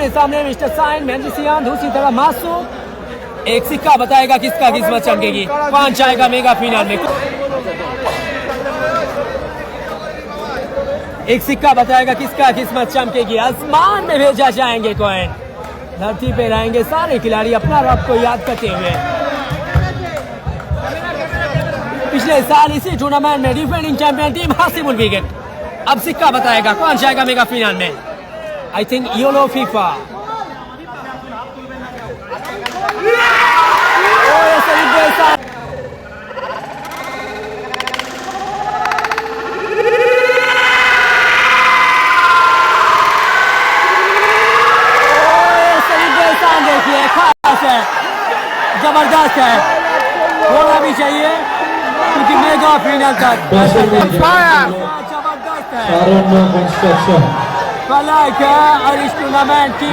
के सामने mister sign मेंजिसियान, दूसरी तरफ मासूम। एक सिक्का बताएगा किसका किस्मत चमकेगी, कौन जाएगा मेगा फाइनल में। एक सिक्का बताएगा किसका किस्मत चमकेगी। आसमान में भेजा जाएंगे कॉइन, धरती पे रहेंगे सारे खिलाड़ी अपना रब को याद करते हुए। पिछले साल इसी टूर्नामेंट में डिफेंडिंग चैंपियन टीम हासिल विकेट। अब सिक्का बताएगा कौन जाएगा मेगा फाइनल में। I think YOLO FIFA. देखिए खास है, जबरदस्त है, होना भी चाहिए क्योंकि मेगा फाइनल तक जबरदस्त है, फलक है और इस टूर्नामेंट की